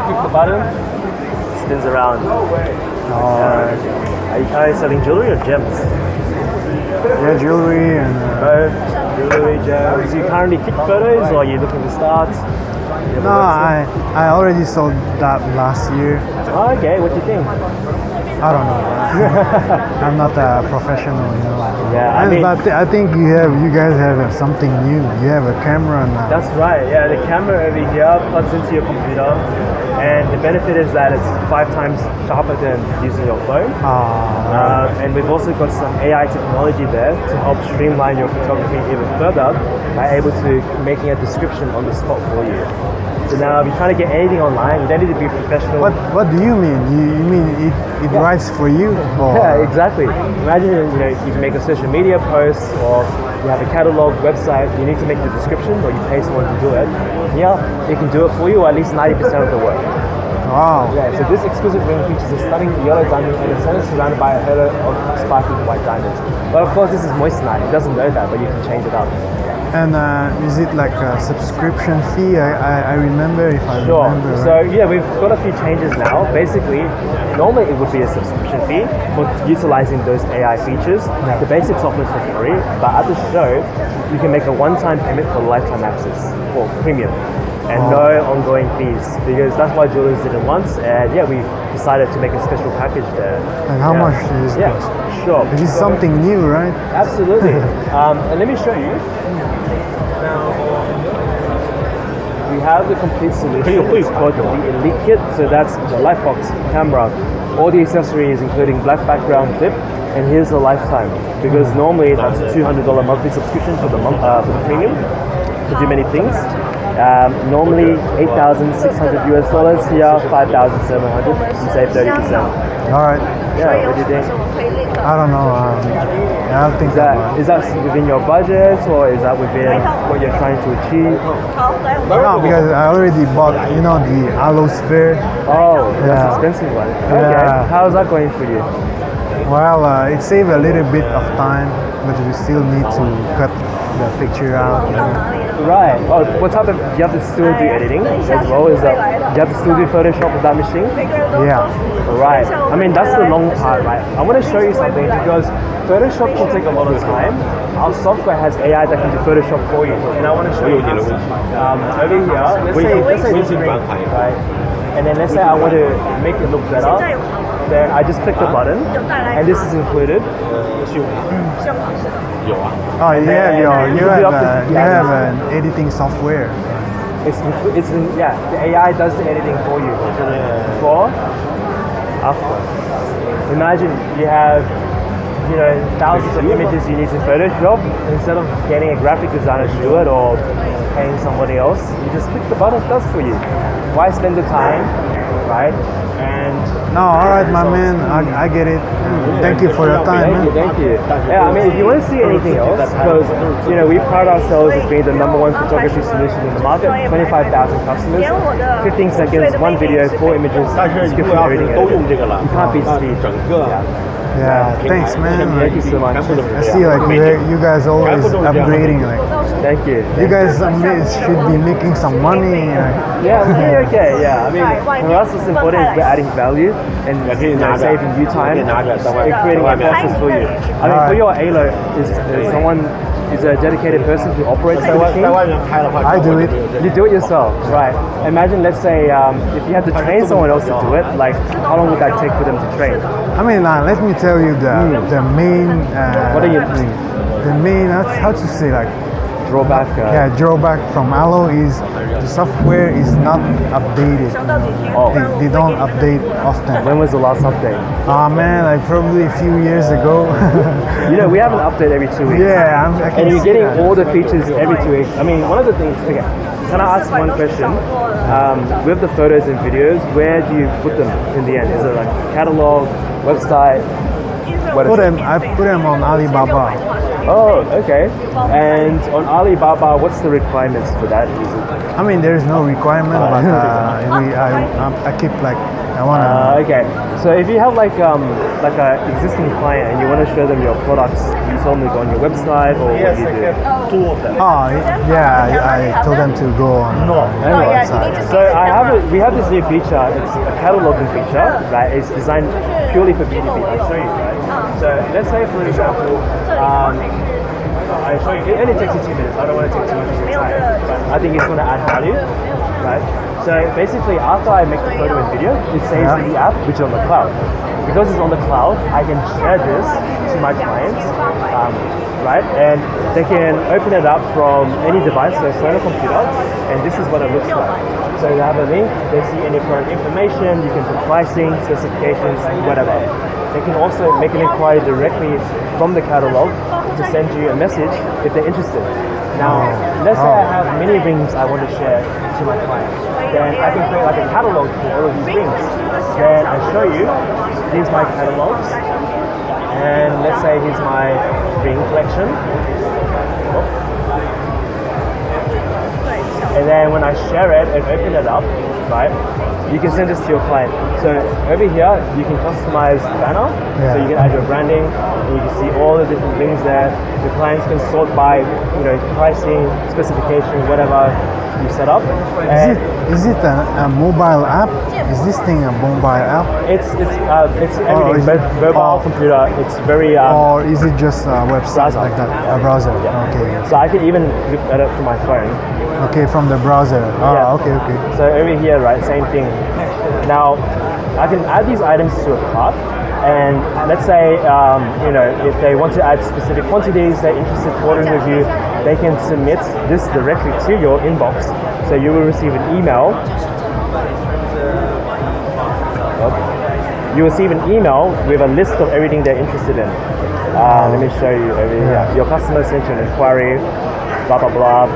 click the button, it spins around. Are you currently selling jewelry or gems? Yeah, jewelry and Both. Jewelry, gems. Do you currently click photos or are you looking to start? no, I already sold that last year. Oh, okay, what do you think? I don't know. I'm not a professional, you know. Yeah, I mean, but I think you guys have something new. You have a camera now. that's right. Yeah, the camera over here plugs into your computer, and the benefit is that it's 5 times sharper than using your phone. And we've also got some AI technology there to help streamline your photography even further by able to making a description on the spot for you. So now, if you're trying to get anything online, you don't need to be professional. What do you mean? You mean it writes for you? Or? Yeah, exactly. Imagine you make a social media post or you have a catalog website. You need to make the description or you pay someone to do it. Yeah, it can do it for you, or at least 90% of the work. Wow. Yeah, so this exquisite ring features a stunning yellow diamond in the center surrounded by a halo of sparkling white diamonds. But of course, this is moissanite. It doesn't know that, but you can change it up. And is it like a subscription fee? I remember if I Sure. remember. Right? So yeah, we've got a few changes now. Basically, normally it would be a subscription fee for utilizing those AI features. The basic software is for free, but at the show, you can make a one-time payment for lifetime access for premium. And no ongoing fees, because that's why jewelers did it once, and yeah, we decided to make a special package there. And how much is it? Yeah, sure. It is something new, right? Absolutely. And let me show you. Now, we have the complete solution. It's called the Elite Kit. So that's the Lightbox camera, all the accessories, including black background clip, and here's the lifetime. Because normally that's a $200 monthly subscription for the premium to do many things. Normally $8,600 US, here $5,700. You save 30%. All right. Yeah, what do you think? I don't know. I don't think Is that within your budget, or is that within what you're trying to achieve? No, because I already bought, the Alosphere. Oh, that's Yeah. an expensive one. Okay. Yeah. How's that going for you? Well, it saved a little bit of time, but we still need to cut the picture out. Right. Oh, what type of? Do you have to still do editing as well? Is that? Do you have to still do Photoshop with that machine? Yeah. Right. I mean, that's the long part, right? I want to show you something because Photoshop can take a lot of time. Our software has AI that can do Photoshop for you, and I want to show you this. Over here, let's say this screen, right? And then let's say I want to make it look better. There, I just click the button, and this is included. Oh yeah, you have an editing software. Yeah, the AI does the editing for you. Before, after. Imagine you have, thousands of images you need to Photoshop. Instead of getting a graphic designer to do it or paying somebody else, you just click the button, it does for you. Why spend the time, right? No, all right, my man. I get it. Thank you for your time, man. Thank you. Yeah, I mean, if you want to see anything else, because we pride ourselves as being the #1 photography solution in the market. 25,000 customers, 15 seconds, 1 video, 4 images, description, everything. You can't beat speed. Yeah, thanks, man. Thank you so much. I see, you guys always upgrading. Thank you. You guys should be making some money. Yeah, we're doing okay. Yeah, I mean, for us, what's important is we're adding value and saving you time and creating a process for you. I mean, for your Halo, is a dedicated person who operates the machine. I do it. You do it yourself, right? Imagine, let's say, if you had to train someone else to do it, like how long would that take for them to train? I mean, let me tell you the main. What are you doing? The main, how to say, Drawback. Drawback from Allo is the software is not updated. Oh. They don't update often. When was the last update? Man, probably a few years ago. We have an update every 2 weeks. Yeah, and you're getting all the features every 2 weeks. I mean, one of the things. Okay, can I ask one question? With the photos and videos, where do you put them in the end? Is it like catalog, website? I put them on Alibaba. Oh, okay. And on Alibaba, what's the requirements for that? Is it I mean, there is no requirement, but I keep like I wanna. okay, so if you have like a existing client and you want to show them your products, you tell them to go on your website or what do you do? Two of them. Oh yeah, I told them to go on the website. So we have this new feature. It's a cataloging feature, right? It's designed purely for B2B. I'll show you, right? So let's say, for example, I show you. It only takes you 2 minutes. I don't want to take too much of your time, but I think it's going to add value, right? So basically, after I make the photo and video, it saves in the app, which is on the cloud. Because it's on the cloud, I can share this to my clients, right? And they can open it up from any device, so phone or computer, and this is what it looks like. So you have a link, they see any current information, you can put pricing, specifications, whatever. They can also make an inquiry directly from the catalog to send you a message if they're interested. Now, let's say I have many rings I want to share to my client. Then I can create like a catalog for all of these rings. Then I show you, here's my catalogs, and let's say here's my ring collection. And then when I share it and open it up, right, you can send this to your client. So over here, you can customize the banner. So you can add your branding, and you can see all the different things there. Your clients can sort by, pricing, specification, whatever you set up. Is it a mobile app? Is this thing a mobile app? It's everything, mobile, computer. It's very. Or is it just a website like that? A browser. Yeah. Okay. So I can even look at it from my phone. Okay, from the browser. Okay. So over here, right, same thing. Now, I can add these items to a cart, and let's say, if they want to add specific quantities, they're interested in ordering with you, they can submit this directly to your inbox. So you will receive an email. You will receive an email with a list of everything they're interested in. Let me show you over here. Your customer sent you an inquiry, blah, blah, blah.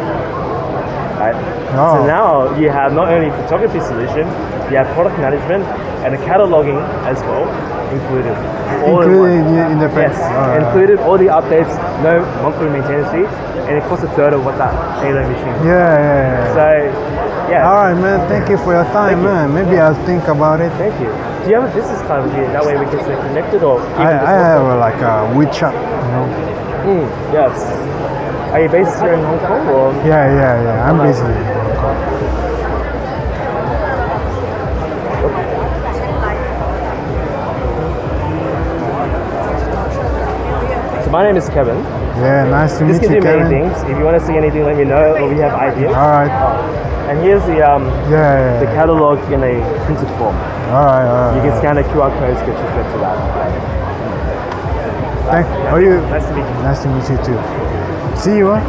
Right? So now you have not only photography solution, you have product management and a cataloging as well included. Included in the price. Yes, included all the updates, no monthly maintenance fee, and it costs a third of what that Halo machine. Yeah. So, yeah. All right, man. Thank you for your time, man. Maybe I'll think about it. Thank you. Do you have a business card with you? That way we can stay connected, or I have like a WeChat, Yes. Are you based here in Hong Kong, or? Yeah. I'm busy. in Hong Kong. So my name is Kevin. Yeah, nice to This meet can you, do many Kevin. things. If you want to see anything, let me know, or we have ideas. All right. And here's the The catalog in a printed form. All right. You can scan the QR codes, get you straight to that. Thank you. Nice to meet you. Nice to meet you too. See you. Huh?